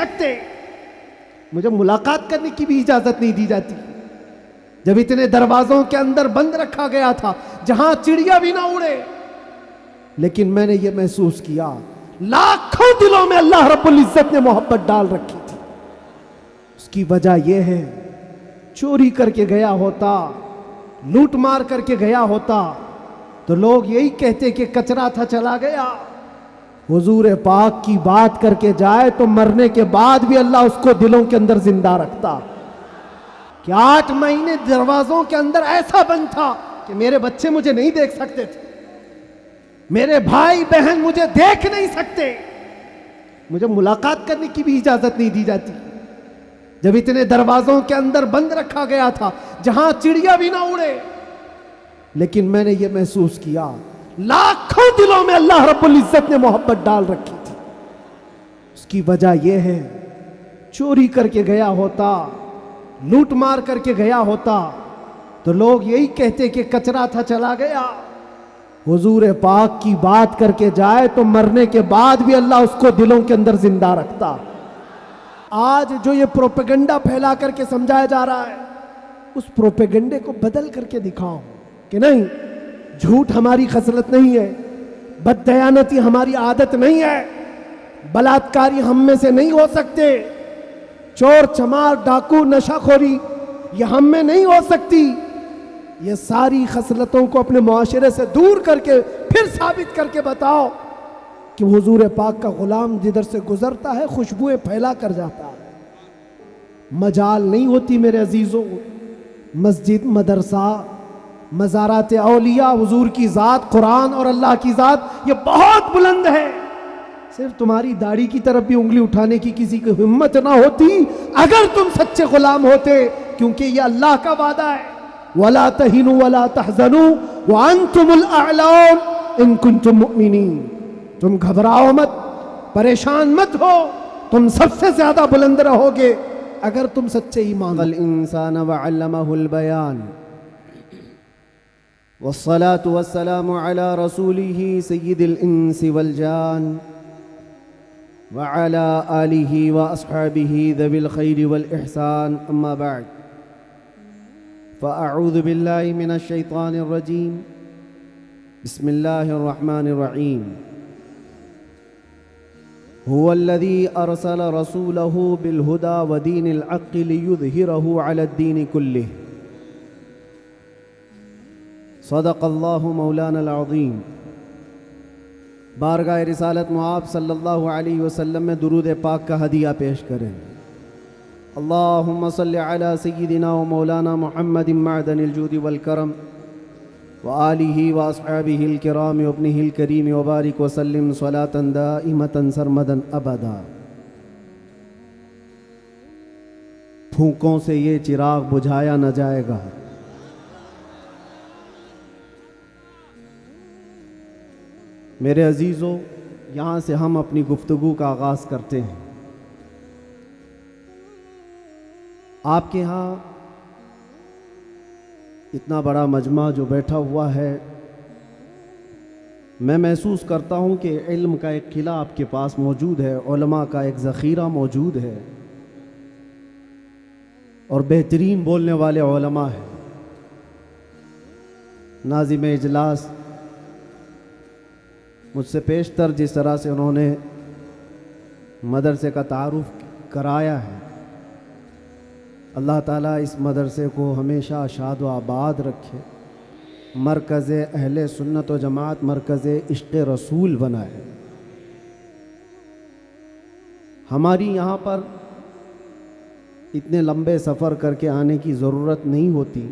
سکتے، مجھے ملاقات کرنے کی بھی اجازت نہیں دی جاتی، جب اتنے دروازوں کے اندر بند رکھا گیا تھا جہاں چڑیا بھی نہ اڑے، لیکن میں نے یہ محسوس کیا لاکھوں دلوں میں اللہ رب العزت نے محبت ڈال رکھی تھی۔ اس کی وجہ یہ ہے، چوری کر کے گیا ہوتا، لوٹ مار کر کے گیا ہوتا تو لوگ یہی کہتے کہ کچرا تھا چلا گیا۔ حضور پاک کی بات کر کے جائے تو مرنے کے بعد بھی اللہ اس کو دلوں کے اندر زندہ رکھتا کہ 8 مہینے دروازوں کے اندر ایسا بند تھا کہ میرے بچے مجھے نہیں دیکھ سکتے تھے، میرے بھائی بہن مجھے دیکھ نہیں سکتے، مجھے ملاقات کرنے کی بھی اجازت نہیں دی جاتی، جب اتنے دروازوں کے اندر بند رکھا گیا تھا جہاں چڑیا بھی نہ اڑے، لیکن میں نے یہ محسوس کیا لاکھوں دلوں میں اللہ رب العزت نے محبت ڈال رکھی تھی۔ اس کی وجہ یہ ہے، چوری کر کے گیا ہوتا، لوٹ مار کر کے گیا ہوتا تو لوگ یہی کہتے کہ کچرا تھا چلا گیا۔ حضور پاک کی بات کر کے جائے تو مرنے کے بعد بھی اللہ اس کو دلوں کے اندر زندہ رکھتا۔ آج جو یہ پروپیگنڈا پھیلا کر کے سمجھایا جا رہا ہے، اس پروپیگنڈے کو بدل کر کے دکھاؤ کہ نہیں، جھوٹ ہماری خصلت نہیں ہے، بددیانتی ہماری عادت نہیں ہے، بلاتکاری ہم میں سے نہیں ہو سکتے، چور چمار ڈاکو نشہ خوری یہ ہم میں نہیں ہو سکتی۔ یہ ساری خصلتوں کو اپنے معاشرے سے دور کر کے پھر ثابت کر کے بتاؤ کہ حضور پاک کا غلام جدھر سے گزرتا ہے خوشبوئیں پھیلا کر جاتا ہے۔ مجال نہیں ہوتی میرے عزیزوں، مسجد، مدرسہ، مزارات اولیاء، حضور کی ذات، قرآن اور اللہ کی ذات یہ بہت بلند ہے۔ صرف تمہاری داڑھی کی طرف بھی انگلی اٹھانے کی کسی کی ہمت نہ ہوتی اگر تم سچے غلام ہوتے، کیونکہ یہ اللہ کا وعدہ ہے، وَلَا تَهِنُوا وَلَا تَحْزَنُوا وَأَنْتُمُ الْأَعْلَوْنَ إِن كُنتُم مُؤْمِنِينَ۔ تم گھبراؤ مت، پریشان مت ہو، تم سب سے زیادہ بلند رہو گے اگر تم سچے ایمان۔ الإنسان وعلمه البيان، والصلاة والسلام على رسوله سيد الإنس والجان، وعلى آله وأصحابه ذوي الخير والإحسان، أما بعد، فأعوذ بالله من الشيطان الرجيم، بسم الله الرحمن الرحيم، هو الذي أرسل رسوله بالهدى ودين الحق ليظهره على الدين كله، صدق الله مولانا العظيم۔ بارگاہ رسالت معاب صلی اللہ علیہ وسلم میں درود پاک کا ہدیہ پیش کریں۔ اللہم صلی علی سیدنا و مولانا محمد معدن الجود والکرم وآلہ واصحابہ الکرام وابنہ الکریم وبارک وسلم صلاة دائمة سرمدا ابدا۔ پھونکوں سے یہ چراغ بجھایا نہ جائے گا، میرے عزیزوں، یہاں سے ہم اپنی گفتگو کا آغاز کرتے ہیں۔ آپ کے ہاں اتنا بڑا مجمع جو بیٹھا ہوا ہے، میں محسوس کرتا ہوں کہ علم کا ایک قلعہ آپ کے پاس موجود ہے، علماء کا ایک ذخیرہ موجود ہے، اور بہترین بولنے والے علماء ہیں۔ ناظم اجلاس مجھ سے پیشتر جس طرح سے انہوں نے مدرسے کا تعارف کرایا ہے، اللہ تعالیٰ اس مدرسے کو ہمیشہ شاد و آباد رکھے، مرکز اہل سنت و جماعت، مرکز عشق رسول بنائے۔ ہماری یہاں پر اتنے لمبے سفر کر کے آنے کی ضرورت نہیں ہوتی،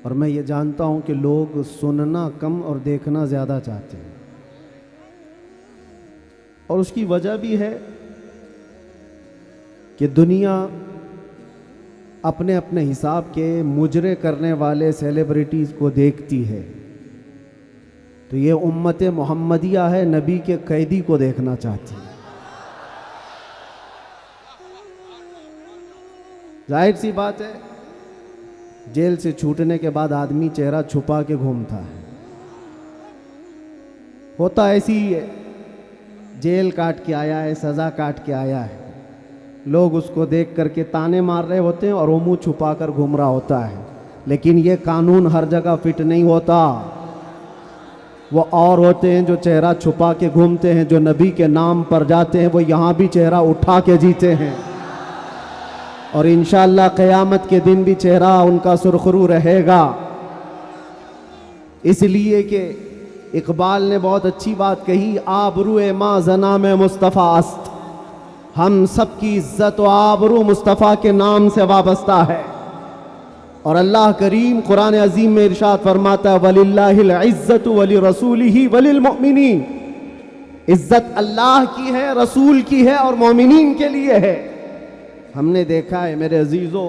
اور میں یہ جانتا ہوں کہ لوگ سننا کم اور دیکھنا زیادہ چاہتے ہیں، اور اس کی وجہ بھی ہے کہ دنیا اپنے اپنے حساب کے مجرے کرنے والے سیلیبریٹیز کو دیکھتی ہے، تو یہ امت محمدیہ ہے، نبی کے قیدی کو دیکھنا چاہتی ہے۔ ظاہر سی بات ہے، جیل سے چھوٹنے کے بعد آدمی چہرہ چھپا کے گھومتا ہے، ہوتا ایسی ہی ہے، جیل کاٹ کے آیا ہے، سزا کاٹ کے آیا ہے، لوگ اس کو دیکھ کر کے تانے مار رہے ہوتے ہیں اور وہ منہ چھپا کر گھوم رہا ہوتا ہے، لیکن یہ قانون ہر جگہ فٹ نہیں ہوتا۔ وہ اور ہوتے ہیں جو چہرہ چھپا کے گھومتے ہیں، جو نبی کے نام پر جاتے ہیں وہ یہاں بھی چہرہ اٹھا کے جیتے ہیں، اور انشاءاللہ قیامت کے دن بھی چہرہ ان کا سرخرو رہے گا۔ اس لیے کہ اقبال نے بہت اچھی بات کہی، آبرو ما زنا میں مصطفیٰ است، ہم سب کی عزت و آبرو مصطفیٰ کے نام سے وابستہ ہے۔ اور اللہ کریم قرآن عظیم میں ارشاد فرماتا ہے وَلِلَّهِ الْعِزَّةُ وَلِرَسُولِهِ وَلِلْمُؤْمِنِينَ، عزت اللہ کی ہے، رسول کی ہے اور مومنین کے لیے ہے۔ ہم نے دیکھا ہے میرے عزیزو،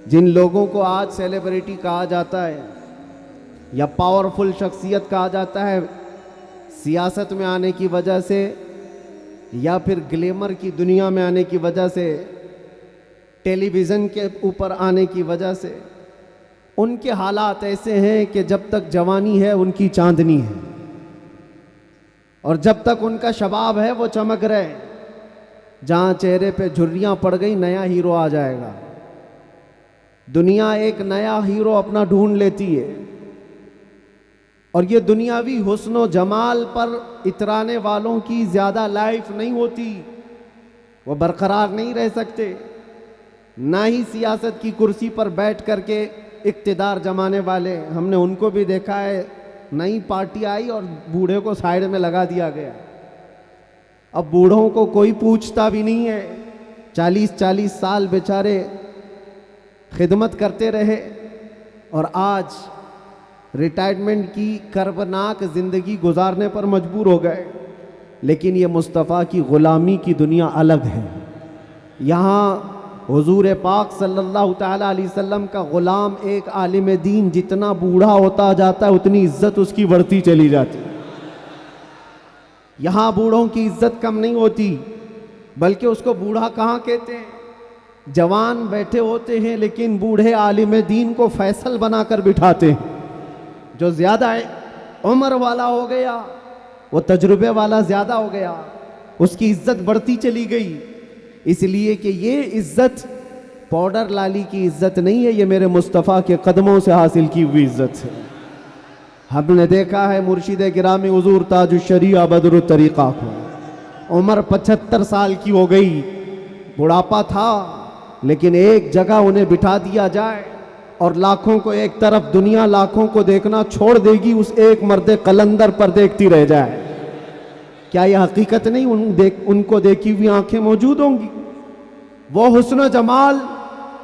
جن لوگوں کو آج سیلیبریٹی کہا جاتا ہے یا پاورفل شخصیت کہا جاتا ہے، سیاست میں آنے کی وجہ سے یا پھر گلیمر کی دنیا میں آنے کی وجہ سے، ٹیلی ویژن کے اوپر آنے کی وجہ سے، ان کے حالات ایسے ہیں کہ جب تک جوانی ہے ان کی چاندنی ہے، اور جب تک ان کا شباب ہے وہ چمک رہے، جہاں چہرے پہ جھریاں پڑ گئی نیا ہیرو آ جائے گا۔ دنیا ایک نیا ہیرو اپنا ڈھونڈ لیتی ہے، اور یہ دنیاوی حسن و جمال پر اترانے والوں کی زیادہ لائف نہیں ہوتی، وہ برقرار نہیں رہ سکتے، نہ ہی سیاست کی کرسی پر بیٹھ کر کے اقتدار جمانے والے۔ ہم نے ان کو بھی دیکھا ہے، نئی پارٹی آئی اور بوڑھے کو سائیڈ میں لگا دیا گیا، اب بوڑھوں کو کوئی پوچھتا بھی نہیں ہے، 40 سال بیچارے خدمت کرتے رہے اور آج ریٹائرمنٹ کی کربناک زندگی گزارنے پر مجبور ہو گئے۔ لیکن یہ مصطفیٰ کی غلامی کی دنیا الگ ہے۔ یہاں حضور پاک صلی اللہ تعالیٰ علیہ وسلم کا غلام ایک عالم دین جتنا بوڑھا ہوتا جاتا ہے اتنی عزت اس کی بڑھتی چلی جاتی۔ یہاں بوڑھوں کی عزت کم نہیں ہوتی، بلکہ اس کو بوڑھا کہاں کہتے ہیں؟ جوان بیٹھے ہوتے ہیں لیکن بوڑھے عالم دین کو فیصل بنا کر بٹھاتے ہیں۔ جو زیادہ عمر والا ہو گیا، وہ تجربے والا زیادہ ہو گیا، اس کی عزت بڑھتی چلی گئی، اس لیے کہ یہ عزت پاؤڈر لالی کی عزت نہیں ہے، یہ میرے مصطفیٰ کے قدموں سے حاصل کی ہوئی عزت ہے۔ ہم نے دیکھا ہے مرشد گرامی حضور تاج الشریعہ بدر الطریقہ کو، عمر 75 سال کی ہو گئی، بڑھاپا تھا، لیکن ایک جگہ انہیں بٹھا دیا جائے اور لاکھوں کو ایک طرف، دنیا لاکھوں کو دیکھنا چھوڑ دے گی، اس ایک مرد قلندر پر دیکھتی رہ جائے۔ کیا یہ حقیقت نہیں؟ ان کو دیکھی ہوئی آنکھیں موجود ہوں گی۔ وہ حسن و جمال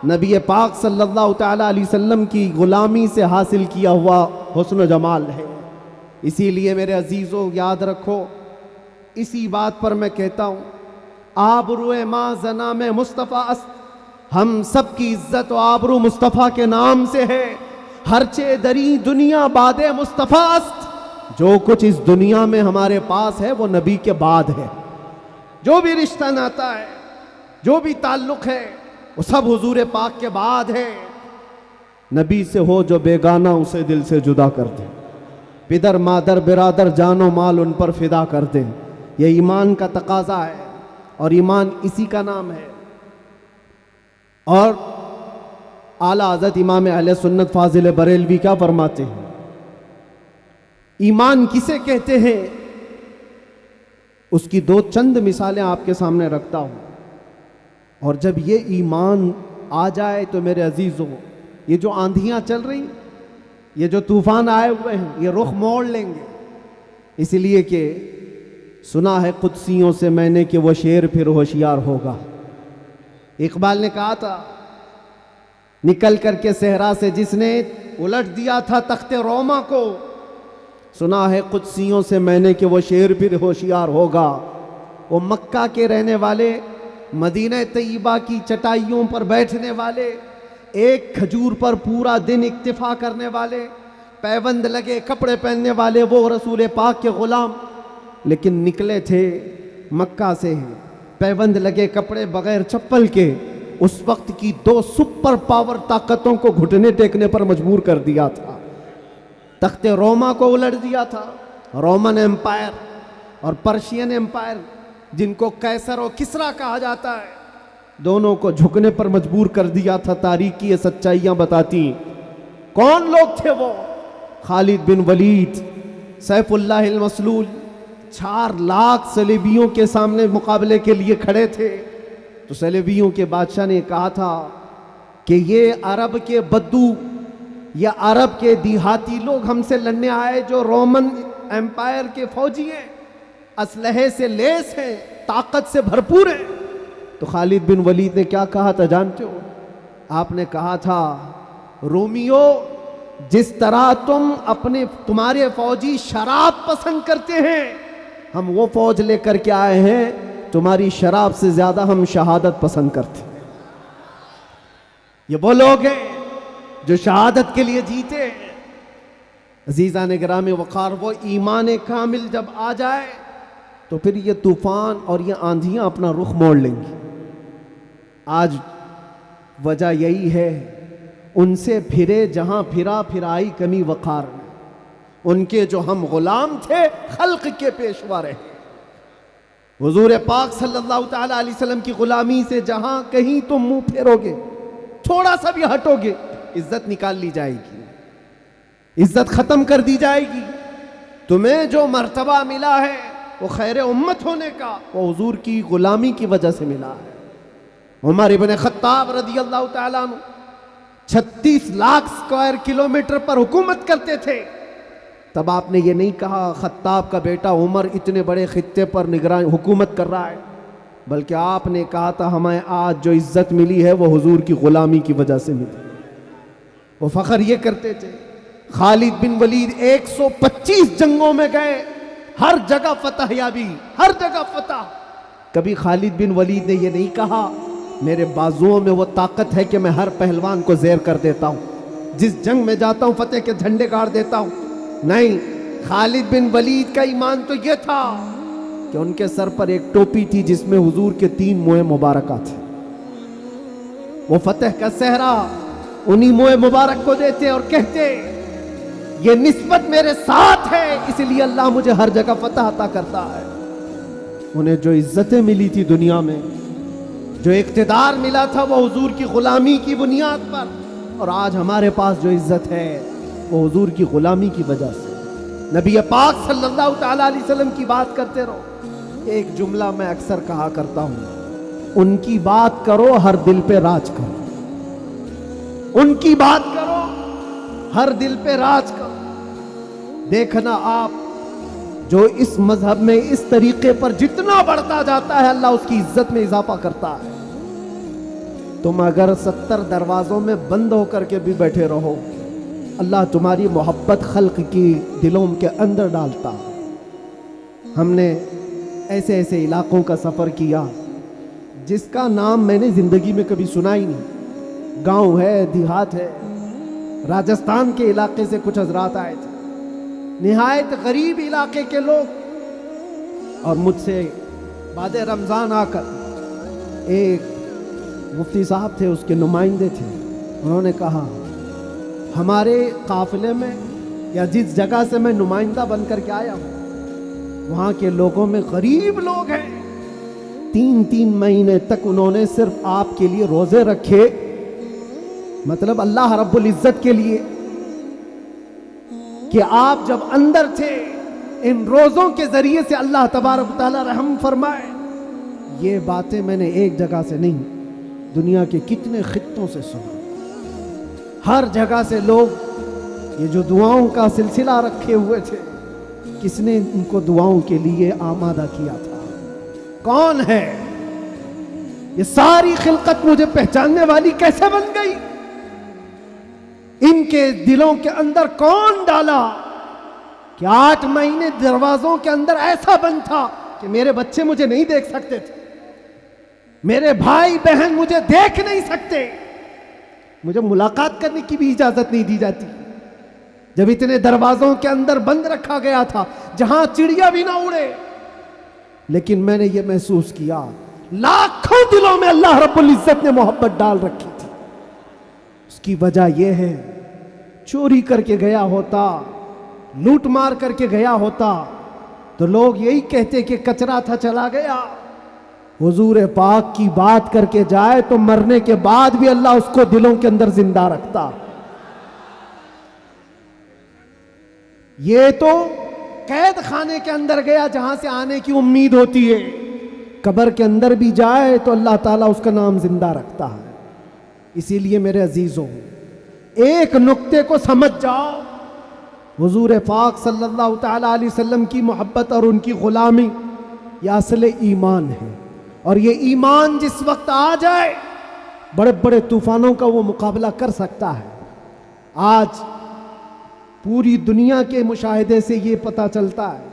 نبی پاک صلی اللہ تعالیٰ علیہ وسلم کی غلامی سے حاصل کیا ہوا حسن و جمال ہے۔ اسی لیے میرے عزیزوں یاد رکھو، اسی بات پر میں کہتا ہوں، آبرو ما زنا میں مصطفیٰ است، ہم سب کی عزت و آبرو مصطفیٰ کے نام سے ہے۔ ہرچے دری دنیا باد مصطفیٰ است، جو کچھ اس دنیا میں ہمارے پاس ہے وہ نبی کے بعد ہے۔ جو بھی رشتہ ناتا ہے، جو بھی تعلق ہے، وہ سب حضور پاک کے بعد ہے۔ نبی سے ہو جو بیگانہ اسے دل سے جدا کر دے، پدر مادر برادر جان و مال ان پر فدا کر دے۔ یہ ایمان کا تقاضا ہے، اور ایمان اسی کا نام ہے۔ اور اعلیٰ حضرت امام اہل سنت فاضل بریلوی کیا فرماتے ہیں؟ ایمان کسے کہتے ہیں؟ اس کی دو چند مثالیں آپ کے سامنے رکھتا ہوں، اور جب یہ ایمان آ جائے تو میرے عزیزوں، یہ جو آندھیاں چل رہی، یہ جو طوفان آئے ہوئے ہیں، یہ رخ موڑ لیں گے۔ اس لیے کہ سنا ہے قدسیوں سے میں نے کہ وہ شیر پھر ہوشیار ہوگا۔ اقبال نے کہا تھا، نکل کر کے صحرا سے جس نے الٹ دیا تھا تخت روما کو، سنا ہے قدسیوں سے میں نے کہ وہ شیر پھر ہوشیار ہوگا۔ وہ مکہ کے رہنے والے، مدینہ طیبہ کی چٹائیوں پر بیٹھنے والے، ایک کھجور پر پورا دن اکتفا کرنے والے، پیوند لگے کپڑے پہننے والے، وہ رسول پاک کے غلام، لیکن نکلے تھے مکہ سے پیوند لگے کپڑے بغیر چپل کے۔ اس وقت کی دو سپر پاور طاقتوں کو گھٹنے ٹیکنے پر مجبور کر دیا تھا۔ تخت روما کو الٹ دیا تھا، رومن ایمپائر اور پرشین ایمپائر، جن کو قیصر و کسریٰ کہا جاتا ہے، دونوں کو جھکنے پر مجبور کر دیا تھا۔ تاریخ کی یہ سچائیاں بتاتی ہیں۔ کون لوگ تھے وہ؟ خالد بن ولید سیف اللہ المسلول 4 لاکھ صلیبیوں کے سامنے مقابلے کے لیے کھڑے تھے۔ تو صلیبیوں کے بادشاہ نے کہا تھا کہ یہ عرب کے بدو یا عرب کے دیہاتی لوگ ہم سے لڑنے آئے جو رومن ایمپائر کے فوجی ہیں، اسلحے سے لیس ہیں، طاقت سے بھرپور ہیں۔ تو خالد بن ولید نے کیا کہا تھا جانتے ہو؟ آپ نے کہا تھا رومیو، جس طرح تمہارے فوجی شراب پسند کرتے ہیں، ہم وہ فوج لے کر کے آئے ہیں، تمہاری شراب سے زیادہ ہم شہادت پسند کرتے ہیں۔ یہ وہ لوگ ہیں جو شہادت کے لیے جیتے ہیں۔ عزیزان گرامی وقار، وہ ایمان کامل جب آ جائے تو پھر یہ طوفان اور یہ آندھیاں اپنا رخ موڑ لیں گی۔ آج وجہ یہی ہے، ان سے پھرے جہاں پھرا پھرائی کمی وقار میں، ان کے جو ہم غلام تھے خلق کے پیشوا رہے۔ حضور پاک صلی اللہ تعالیٰ علیہ وسلم کی غلامی سے جہاں کہیں تم منہ پھیرو گے، تھوڑا سا بھی ہٹو گے، عزت نکال لی جائے گی، عزت ختم کر دی جائے گی۔ تمہیں جو مرتبہ ملا ہے وہ خیر امت ہونے کا، وہ حضور کی غلامی کی وجہ سے ملا ہے۔ عمر ابن خطاب رضی اللہ تعالیٰ عنہ 36 لاکھ اسکوائر کلومیٹر پر حکومت کرتے تھے۔ تب آپ نے یہ نہیں کہا خطاب کا بیٹا عمر اتنے بڑے خطے پر نگران حکومت کر رہا ہے، بلکہ آپ نے کہا تھا ہمیں آج جو عزت ملی ہے وہ حضور کی غلامی کی وجہ سے ملی۔ وہ فخر یہ کرتے تھے۔ خالد بن ولید 125 جنگوں میں گئے، ہر جگہ فتح یابی، ہر جگہ فتح۔ کبھی خالد بن ولید نے یہ نہیں کہا میرے بازوؤں میں وہ طاقت ہے کہ میں ہر پہلوان کو زیر کر دیتا ہوں، جس جنگ میں جاتا ہوں فتح کے جھنڈے گاڑ دیتا ہوں۔ نہیں، خالد بن ولید کا ایمان تو یہ تھا کہ ان کے سر پر ایک ٹوپی تھی جس میں حضور کے 3 موئے مبارکہ تھے۔ وہ فتح کا صحرا انہی موئے مبارک کو دیتے اور کہتے یہ نسبت میرے ساتھ ہے، اس لیے اللہ مجھے ہر جگہ فتح عطا کرتا ہے۔ انہیں جو عزتیں ملی تھی دنیا میں، جو اقتدار ملا تھا، وہ حضور کی غلامی کی بنیاد پر، اور آج ہمارے پاس جو عزت ہے وہ حضور کی غلامی کی وجہ سے۔ نبی پاک صلی اللہ تعالیٰ علیہ وسلم کی بات کرتے رہو۔ ایک جملہ میں اکثر کہا کرتا ہوں، ان کی بات کرو ہر دل پہ راج کرو، ان کی بات کرو ہر دل پہ راج کرو۔ دیکھنا آپ جو اس مذہب میں اس طریقے پر جتنا بڑھتا جاتا ہے اللہ اس کی عزت میں اضافہ کرتا ہے۔ تم اگر 70 دروازوں میں بند ہو کر کے بھی بیٹھے رہو، اللہ تمہاری محبت خلق کی دلوں کے اندر ڈالتا ہے۔ ہم نے ایسے ایسے علاقوں کا سفر کیا جس کا نام میں نے زندگی میں کبھی سنا ہی نہیں، گاؤں ہے، دیہات ہے۔ راجستھان کے علاقے سے کچھ حضرات آئے تھے، نہایت غریب علاقے کے لوگ، اور مجھ سے بعد رمضان آ کر ایک مفتی صاحب تھے، اس کے نمائندے تھے، انہوں نے کہا ہمارے قافلے میں یا جس جگہ سے میں نمائندہ بن کر کے آیا ہوں وہاں کے لوگوں میں غریب لوگ ہیں، 3 مہینے تک انہوں نے صرف آپ کے لیے روزے رکھے، مطلب اللہ رب العزت کے لیے، کہ آپ جب اندر تھے ان روزوں کے ذریعے سے اللہ تبارک و تعالی رحم فرمائے۔ یہ باتیں میں نے ایک جگہ سے نہیں، دنیا کے کتنے خطوں سے سنا۔ ہر جگہ سے لوگ یہ جو دعاؤں کا سلسلہ رکھے ہوئے تھے، کس نے ان کو دعاؤں کے لیے آمادہ کیا تھا؟ کون ہے؟ یہ ساری خلقت مجھے پہچاننے والی کیسے بن گئی؟ ان کے دلوں کے اندر کون ڈالا کہ 8 مہینے دروازوں کے اندر ایسا بند تھا کہ میرے بچے مجھے نہیں دیکھ سکتے تھے، میرے بھائی بہن مجھے دیکھ نہیں سکتے، مجھے ملاقات کرنے کی بھی اجازت نہیں دی جاتی، جب اتنے دروازوں کے اندر بند رکھا گیا تھا جہاں چڑیا بھی نہ اڑے۔ لیکن میں نے یہ محسوس کیا لاکھوں دلوں میں اللہ رب العزت نے محبت ڈال رکھی تھی۔ اس کی وجہ یہ ہے، چوری کر کے گیا ہوتا، لوٹ مار کر کے گیا ہوتا تو لوگ یہی کہتے کہ کچرا تھا چلا گیا، حضور پاک کی بات کر کے جائے تو مرنے کے بعد بھی اللہ اس کو دلوں کے اندر زندہ رکھتا. یہ تو قید خانے کے اندر گیا جہاں سے آنے کی امید ہوتی ہے، قبر کے اندر بھی جائے تو اللہ تعالیٰ اس کا نام زندہ رکھتا ہے. اسی لیے میرے عزیزوں، ایک نقطے کو سمجھ جاؤ، حضور پاک صلی اللہ تعالیٰ علیہ وسلم کی محبت اور ان کی غلامی یہ اصل ایمان ہے. اور یہ ایمان جس وقت آ جائے بڑے بڑے طوفانوں کا وہ مقابلہ کر سکتا ہے. آج پوری دنیا کے مشاہدے سے یہ پتہ چلتا ہے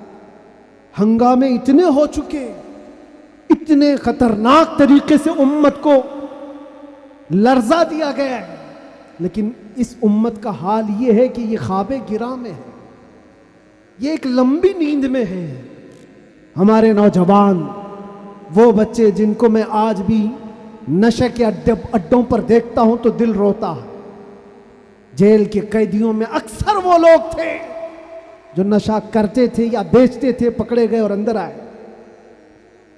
ہنگامے اتنے ہو چکے، اتنے خطرناک طریقے سے امت کو لرزا دیا گیا ہے، لیکن اس امت کا حال یہ ہے کہ یہ خواب گراں میں ہے، یہ ایک لمبی نیند میں ہے. ہمارے نوجوان، وہ بچے جن کو میں آج بھی نشے کے اڈوں پر دیکھتا ہوں تو دل روتا ہے. جیل کے قیدیوں میں اکثر وہ لوگ تھے جو نشہ کرتے تھے یا بیچتے تھے، پکڑے گئے اور اندر آئے.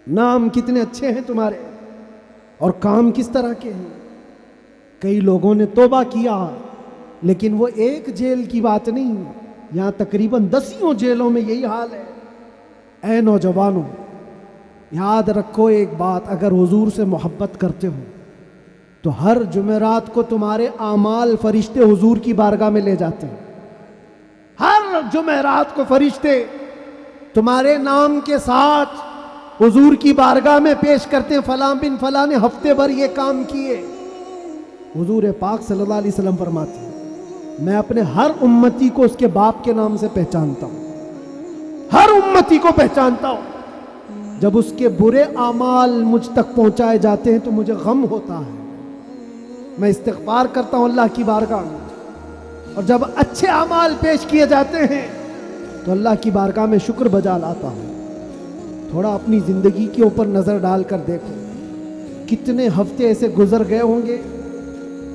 نام کتنے اچھے ہیں تمہارے اور کام کس طرح کے ہیں. کئی لوگوں نے توبہ کیا، لیکن وہ ایک جیل کی بات نہیں، یہاں تقریباً 10 جیلوں میں یہی حال ہے. اے نوجوانوں، یاد رکھو ایک بات، اگر حضور سے محبت کرتے ہو تو ہر جمعرات کو تمہارے اعمال فرشتے حضور کی بارگاہ میں لے جاتے ہیں. ہر جمعرات کو فرشتے تمہارے نام کے ساتھ حضور کی بارگاہ میں پیش کرتے ہیں، فلاں بن فلاں نے ہفتے بھر یہ کام کیے. حضور پاک صلی اللہ علیہ وسلم فرماتے ہیں میں اپنے ہر امتی کو اس کے باپ کے نام سے پہچانتا ہوں، ہر امتی کو پہچانتا ہوں. جب اس کے برے اعمال مجھ تک پہنچائے جاتے ہیں تو مجھے غم ہوتا ہے، میں استغفار کرتا ہوں اللہ کی بارگاہ میں. اور جب اچھے اعمال پیش کیے جاتے ہیں تو اللہ کی بارگاہ میں شکر بجا لاتا ہوں. تھوڑا اپنی زندگی کے اوپر نظر ڈال کر دیکھو، کتنے ہفتے ایسے گزر گئے ہوں گے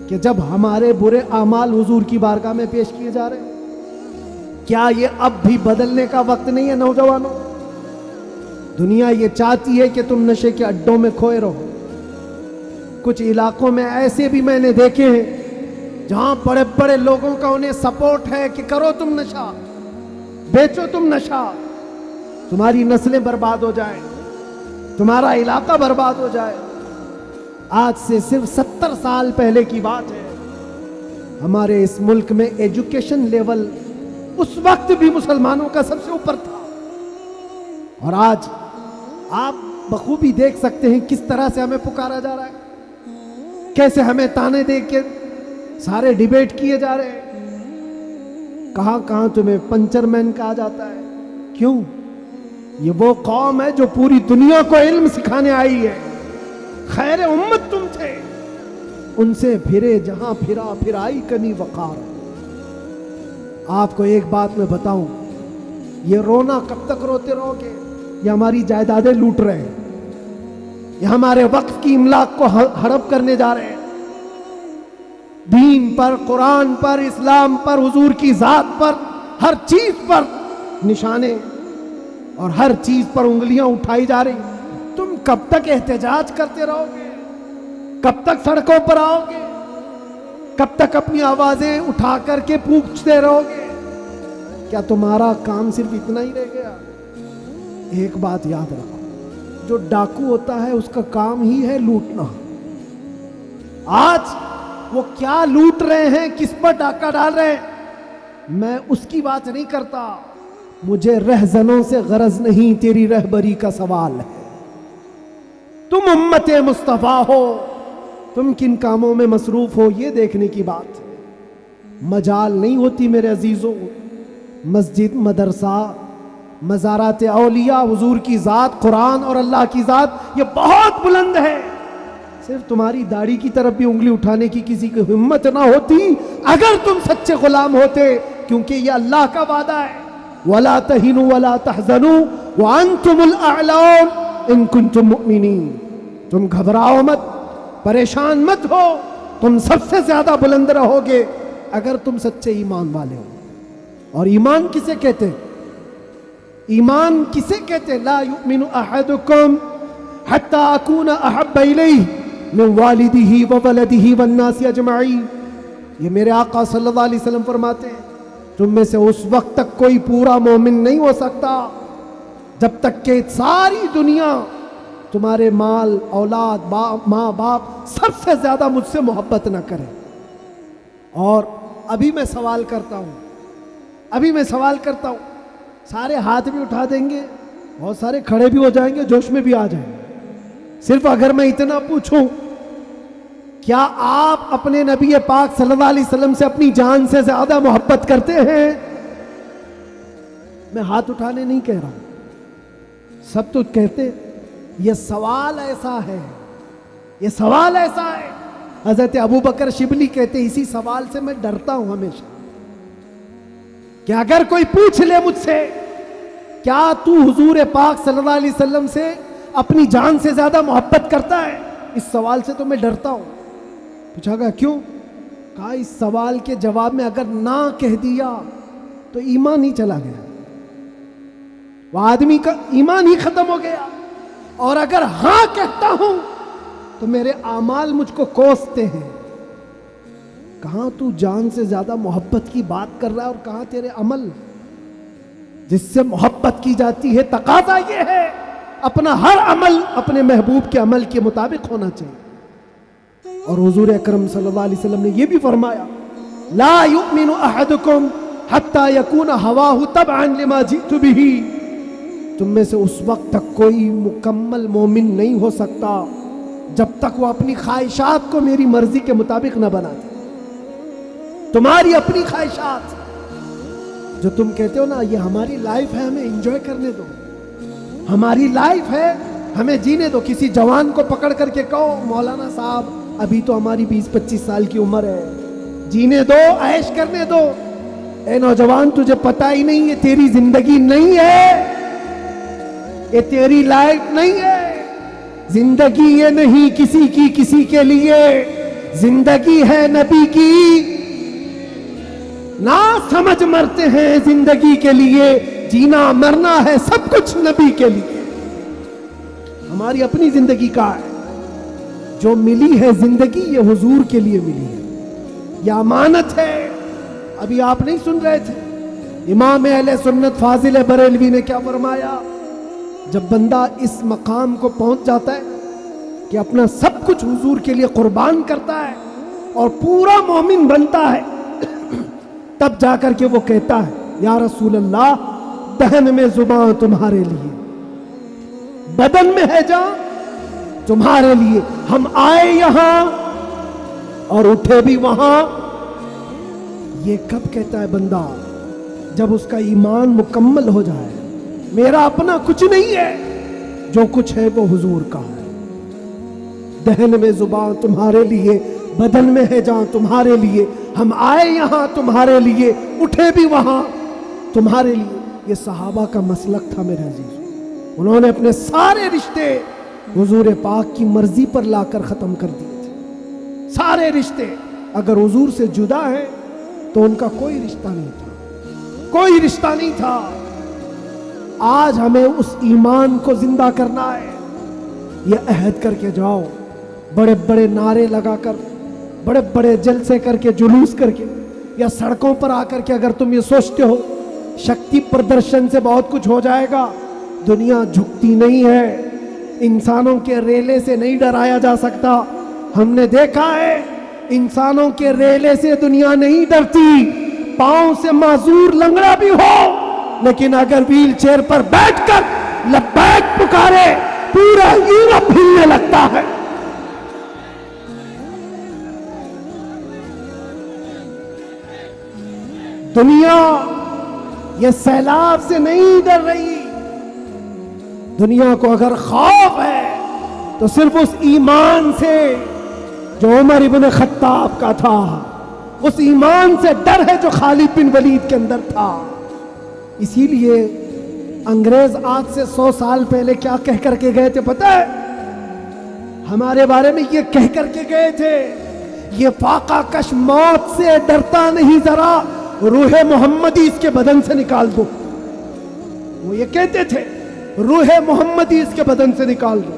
کہ جب ہمارے برے اعمال حضور کی بارگاہ میں پیش کیے جا رہے ہیں. کیا یہ اب بھی بدلنے کا وقت نہیں ہے نوجوانوں؟ دنیا یہ چاہتی ہے کہ تم نشے کے اڈوں میں کھوئے رہو. کچھ علاقوں میں ایسے بھی میں نے دیکھے ہیں جہاں بڑے بڑے لوگوں کا انہیں سپورٹ ہے کہ کرو تم نشہ، بیچو تم نشہ، تمہاری نسلیں برباد ہو جائیں، تمہارا علاقہ برباد ہو جائے. آج سے صرف 70 سال پہلے کی بات ہے، ہمارے اس ملک میں ایجوکیشن لیول اس وقت بھی مسلمانوں کا سب سے اوپر تھا. اور آج آپ بخوبی دیکھ سکتے ہیں کس طرح سے ہمیں پکارا جا رہا ہے، کیسے ہمیں تانے دے کے سارے ڈیبیٹ کیے جا رہے ہیں. کہاں کہاں تمہیں پنچر مین کہا جاتا ہے. کیوں؟ یہ وہ قوم ہے جو پوری دنیا کو علم سکھانے آئی ہے. خیر امت تم تھے، ان سے پھرے جہاں پھرا پھر آئی کمی وقار. آپ کو ایک بات میں بتاؤں، یہ رونا کب تک روتے رہو گے؟ یہ ہماری جائیدادیں لوٹ رہے ہیں، یہ ہمارے وقت کی املاک کو ہڑپ کرنے جا رہے ہیں. دین پر، قرآن پر، اسلام پر، حضور کی ذات پر، ہر چیز پر نشانے اور ہر چیز پر انگلیاں اٹھائی جا رہی. تم کب تک احتجاج کرتے رہو گے؟ کب تک سڑکوں پر آؤ گے؟ کب تک اپنی آوازیں اٹھا کر کے پوچھتے رہو گے؟ کیا تمہارا کام صرف اتنا ہی رہ گیا؟ ایک بات یاد رکھو، جو ڈاکو ہوتا ہے اس کا کام ہی ہے لوٹنا. آج وہ کیا لوٹ رہے ہیں، کس پر ڈاکہ ڈال رہے ہیں، میں اس کی بات نہیں کرتا. مجھے رہزنوں سے غرض نہیں، تیری رہبری کا سوال ہے. تم امت مصطفیٰ ہو، تم کن کاموں میں مصروف ہو یہ دیکھنے کی بات. مجال نہیں ہوتی میرے عزیزوں. مسجد، مدرسہ، مزارات اولیاء، حضور کی ذات، قرآن اور اللہ کی ذات یہ بہت بلند ہے. صرف تمہاری داڑھی کی طرف بھی انگلی اٹھانے کی کسی کی ہمت نہ ہوتی اگر تم سچے غلام ہوتے، کیونکہ یہ اللہ کا وعدہ ہے، وَلَا تَهِنُوا وَلَا تَحْزَنُوا وَأَنْتُمُ الْأَعْلَوْنَ إِن كُنتُم مُؤْمِنِينَ. تم گھبراؤ مت، پریشان مت ہو، تم سب سے زیادہ بلند رہو گے اگر تم سچے ایمان والے ہو. اور ایمان کسے کہتے ہیں؟ ایمان کسے کہتے ہیں؟ لا یؤمن احدکم حتی اکون احب الیہ من والدہ وولدہ والناس اجمعین. یہ میرے آقا صلی اللہ علیہ وسلم فرماتے ہیں تم میں سے اس وقت تک کوئی پورا مومن نہیں ہو سکتا جب تک کہ ساری دنیا تمہارے مال اولاد ماں باپ سب سے زیادہ مجھ سے محبت نہ کرے. اور ابھی میں سوال کرتا ہوں, سارے ہاتھ بھی اٹھا دیں گے, بہت سارے کھڑے بھی ہو جائیں گے, جوش میں بھی آ جائیں گے. صرف اگر میں اتنا پوچھوں کیا آپ اپنے نبی پاک صلی اللہ علیہ وسلم سے اپنی جان سے زیادہ محبت کرتے ہیں؟ میں ہاتھ اٹھانے نہیں کہہ رہا ہوں, سب تو کہتے. یہ سوال ایسا ہے حضرت ابو بکر شبلی کہتے اسی سوال سے میں ڈرتا ہوں ہمیشہ کہ اگر کوئی پوچھ لے مجھ سے کیا تو حضور پاک صلی اللہ علیہ وسلم سے اپنی جان سے زیادہ محبت کرتا ہے, اس سوال سے تو میں ڈرتا ہوں. پوچھا گیا کیوں؟ کہا اس سوال کے جواب میں اگر نہ کہہ دیا تو ایمان ہی چلا گیا, وہ آدمی کا ایمان ہی ختم ہو گیا, اور اگر ہاں کہتا ہوں تو میرے اعمال مجھ کو کوستے ہیں. کہاں تو جان سے زیادہ محبت کی بات کر رہا ہے اور کہاں تیرے عمل جس سے محبت کی جاتی ہے. تقاضا یہ ہے اپنا ہر عمل اپنے محبوب کے عمل کے مطابق ہونا چاہیے. اور حضور اکرم صلی اللہ علیہ وسلم نے یہ بھی فرمایا لا یؤمن احدکم حتی یکون ہواہ تبعا لما جئت بہ. تم میں سے اس وقت تک کوئی مکمل مومن نہیں ہو سکتا جب تک وہ اپنی خواہشات کو میری مرضی کے مطابق نہ بنا دے. تمہاری اپنی خواہشات جو تم کہتے ہو نا یہ ہماری لائف ہے, ہمیں انجوائے کرنے دو, ہماری لائف ہے ہمیں جینے دو. کسی جوان کو پکڑ کر کے کہو مولانا صاحب ابھی تو ہماری 20-25 سال کی عمر ہے, جینے دو, عیش کرنے دو. اے نوجوان تجھے پتہ ہی نہیں, یہ تیری زندگی نہیں ہے, یہ تیری لائف نہیں ہے. زندگی یہ نہیں کسی کی کسی کے لیے, زندگی ہے نبی کی. نہ سمجھ مرتے ہیں زندگی کے لیے, جینا مرنا ہے سب کچھ نبی کے لیے. ہماری اپنی زندگی کا ہے, جو ملی ہے زندگی یہ حضور کے لیے ملی ہے, یہ امانت ہے. ابھی آپ نہیں سن رہے تھے امام اہل سنت فاضل بریلوی نے کیا فرمایا؟ جب بندہ اس مقام کو پہنچ جاتا ہے کہ اپنا سب کچھ حضور کے لیے قربان کرتا ہے اور پورا مومن بنتا ہے, تب جا کر کے وہ کہتا ہے یا رسول اللہ دہن میں زبان تمہارے لیے, بدن میں ہے جان تمہارے لیے. ہم آئے یہاں اور اٹھے بھی وہاں. یہ کب کہتا ہے بندہ؟ جب اس کا ایمان مکمل ہو جائے. میرا اپنا کچھ نہیں ہے, جو کچھ ہے وہ حضور کا ہے. دہن میں زبان تمہارے لیے, بدن میں ہے جان تمہارے لیے. ہم آئے یہاں تمہارے لیے, اٹھے بھی وہاں تمہارے لیے. یہ صحابہ کا مسلک تھا میرے عزیز. انہوں نے اپنے سارے رشتے حضور پاک کی مرضی پر لا کر ختم کر دیے تھے. سارے رشتے اگر حضور سے جدا ہیں تو ان کا کوئی رشتہ نہیں تھا, کوئی رشتہ نہیں تھا. آج ہمیں اس ایمان کو زندہ کرنا ہے. یہ عہد کر کے جاؤ, بڑے بڑے نعرے لگا کر, بڑے بڑے جلسے کر کے, جلوس کر کے, یا سڑکوں پر آ کر کے اگر تم یہ سوچتے ہو شکتی پردرشن سے بہت کچھ ہو جائے گا. دنیا جھکتی نہیں ہے, انسانوں کے ریلے سے نہیں ڈرایا جا سکتا. ہم نے دیکھا ہے انسانوں کے ریلے سے دنیا نہیں ڈرتی. پاؤں سے معذور لنگڑا بھی ہو لیکن اگر ویل چیئر پر بیٹھ کر لبیک پکارے پورا یورپ ہلنے لگتا ہے. دنیا یہ سیلاب سے نہیں ڈر رہی. دنیا کو اگر خوف ہے تو صرف اس ایمان سے جو عمر ابن خطاب کا تھا, اس ایمان سے ڈر ہے جو خالد بن ولید کے اندر تھا. اسی لیے انگریز آج سے 100 سال پہلے کیا کہہ کر کے گئے تھے پتہ ہے؟ ہمارے بارے میں یہ کہہ کر کے گئے تھے یہ فاقہ کش موت سے ڈرتا نہیں, ذرا روح محمدی اس کے بدن سے نکال دو. وہ یہ کہتے تھے روح محمدی اس کے بدن سے نکال دو.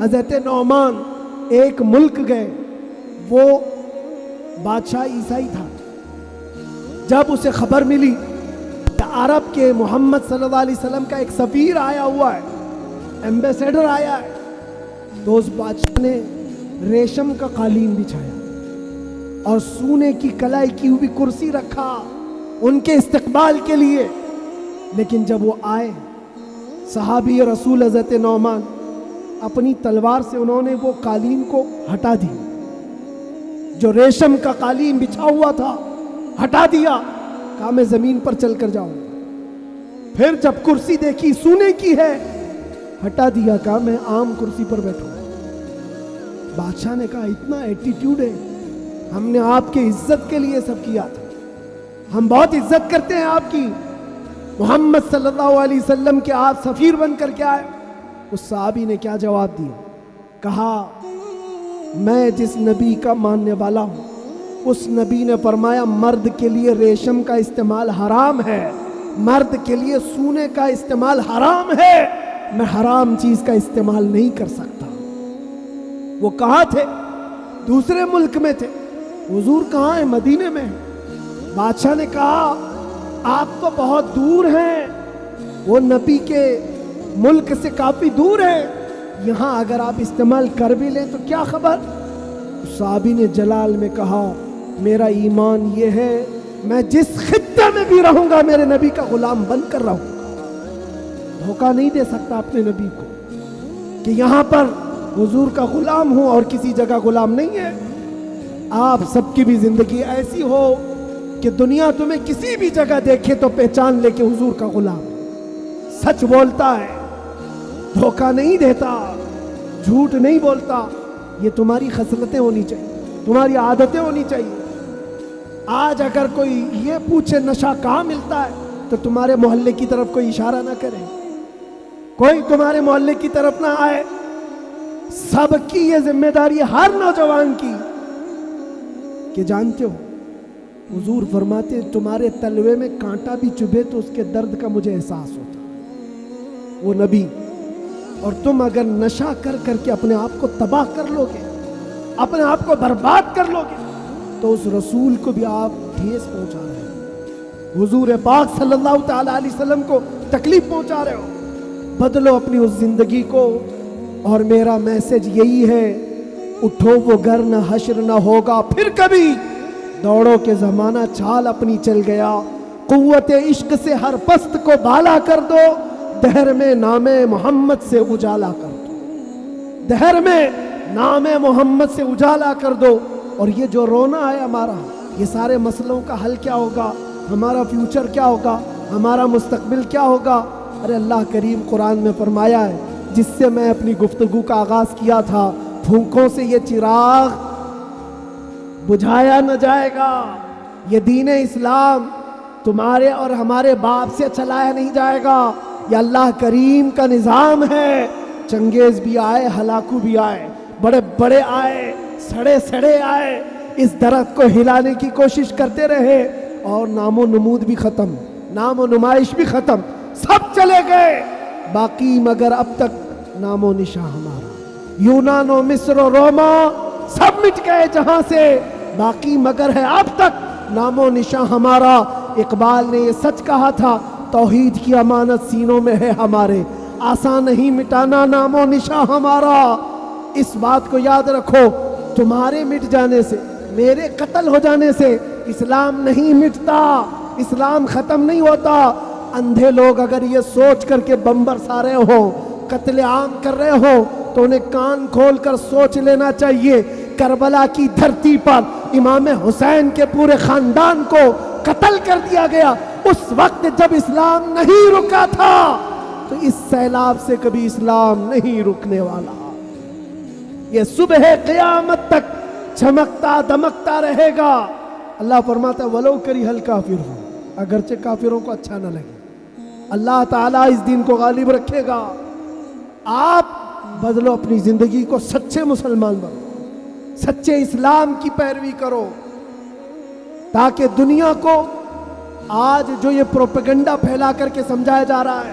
حضرت نعمان، ایک ملک گئے، وہ بادشاہ عیسائی تھا۔ جب اسے خبر ملی کہ عرب کے محمد صلی اللہ علیہ وسلم کا ایک سفیر آیا ہوا ہے، ایمبیسیڈر آیا ہے، تو اس بادشاہ نے ریشم کا قالین بچھایا اور سونے کی کلائی کی ہوئی کرسی رکھا ان کے استقبال کے لیے۔ لیکن جب وہ آئے، صحابی رسول حضرت نعمان، اپنی تلوار سے انہوں نے وہ قالین کو ہٹا دی، جو ریشم کا قالین بچھا ہوا تھا ہٹا دیا، کہا میں زمین پر چل کر جاؤں۔ پھر جب کرسی دیکھی سونے کی ہے، ہٹا دیا، کہا میں عام کرسی پر بیٹھوں۔ بادشاہ نے کہا اتنا ایٹیٹیوڈ ہے، ہم نے آپ کے عزت کے لیے سب کیا تھا، ہم بہت عزت کرتے ہیں آپ کی، محمد صلی اللہ علیہ وسلم کے آپ سفیر بن کر کے آئے۔ اس صحابی نے کیا جواب دیا؟ کہا میں جس نبی کا ماننے والا ہوں، اس نبی نے فرمایا مرد کے لیے ریشم کا استعمال حرام ہے، مرد کے لیے سونے کا استعمال حرام ہے، میں حرام چیز کا استعمال نہیں کر سکتا۔ وہ کہاں تھے؟ دوسرے ملک میں تھے۔ حضور کہاں ہیں؟ مدینے میں۔ بادشاہ نے کہا آپ تو بہت دور ہیں، وہ نبی کے ملک سے کافی دور ہے، یہاں اگر آپ استعمال کر بھی لیں تو کیا خبر؟ صحابی نے جلال میں کہا میرا ایمان یہ ہے میں جس خطے میں بھی رہوں گا میرے نبی کا غلام بن کر رہوں گا، دھوکہ نہیں دے سکتا اپنے نبی کو کہ یہاں پر حضور کا غلام ہوں اور کسی جگہ غلام نہیں ہے۔ آپ سب کی بھی زندگی ایسی ہو کہ دنیا تمہیں کسی بھی جگہ دیکھے تو پہچان لے کہ حضور کا غلام سچ بولتا ہے، دھوکہ نہیں دیتا، جھوٹ نہیں بولتا۔ یہ تمہاری خصلتیں ہونی چاہیے، تمہاری عادتیں ہونی چاہیے۔ آج اگر کوئی یہ پوچھے نشہ کہاں ملتا ہے تو تمہارے محلے کی طرف کوئی اشارہ نہ کرے، کوئی تمہارے محلے کی طرف نہ آئے۔ سب کی یہ ذمہ داری ہے، ہر نوجوان کی، کہ جانتے ہو حضور فرماتے تمہارے تلوے میں کانٹا بھی چبھے تو اس کے درد کا مجھے احساس ہوتا۔ وہ نبی، اور تم اگر نشہ کر کر کے اپنے آپ کو تباہ کر لو گے، اپنے آپ کو برباد کر لو گے، تو اس رسول کو بھی آپ ٹھیس پہنچا رہے ہو، حضور پاک صلی اللہ تعالیٰ علیہ وسلم کو تکلیف پہنچا رہے ہو۔ بدلو اپنی اس زندگی کو، اور میرا میسج یہی ہے، اٹھو وہ گھر نہ حشر نہ ہوگا پھر کبھی، دوڑو کے زمانہ چال اپنی چل گیا، قوت عشق سے ہر پست کو بالا کر دو، دہر میں نام محمد سے اجالا کر دو، دہر میں نام محمد سے اجالا کر دو۔ اور یہ جو رونا ہے ہمارا، یہ سارے مسئلوں کا حل کیا ہوگا، ہمارا فیوچر کیا ہوگا، ہمارا مستقبل کیا ہوگا؟ ارے اللہ کریم قرآن میں فرمایا ہے، جس سے میں اپنی گفتگو کا آغاز کیا تھا، پھونکوں سے یہ چراغ بجھایا نہ جائے گا، یہ دین اسلام تمہارے اور ہمارے باپ سے چلایا نہیں جائے گا، یہ اللہ کریم کا نظام ہے۔ چنگیز بھی آئے، ہلاکو بھی آئے، بڑے بڑے آئے، سڑے سڑے آئے، اس درخت کو ہلانے کی کوشش کرتے رہے، اور نام و نمود بھی ختم، نام و نمائش بھی ختم، سب چلے گئے، باقی مگر اب تک نام و نشاں ہمارا۔ یونان و مصر و روما سب مٹ گئے جہاں سے، باقی مگر ہے اب تک نام و نشاں ہمارا۔ اقبال نے یہ سچ کہا تھا، توحید کی امانت سینوں میں ہے ہمارے، آسان نہیں مٹانا نام و نشاں ہمارا۔ اس بات کو یاد رکھو، تمہارے مٹ جانے سے، میرے قتل ہو جانے سے اسلام نہیں مٹتا، اسلام ختم نہیں ہوتا۔ اندھے لوگ اگر یہ سوچ کر کے بم برسا رہے ہو، قتل عام کر رہے ہو، تو انہیں کان کھول کر سوچ لینا چاہیے، کربلا کی دھرتی پر امام حسین کے پورے خاندان کو قتل کر دیا گیا، اس وقت جب اسلام نہیں رکا تھا، تو اس سیلاب سے کبھی اسلام نہیں رکنے والا، یہ صبح قیامت تک چمکتا دمکتا رہے گا۔ اللہ فرماتا ہے وَلَوْ كَرِهَ الْكَافِرُونَ، اگرچہ کافروں کو اچھا نہ لگے، اللہ تعالیٰ اس دین کو غالب رکھے گا۔ آپ بدلو اپنی زندگی کو، سچے مسلمان بنو، سچے اسلام کی پیروی کرو، تاکہ دنیا کو آج جو یہ پروپیگنڈا پھیلا کر کے سمجھایا جا رہا ہے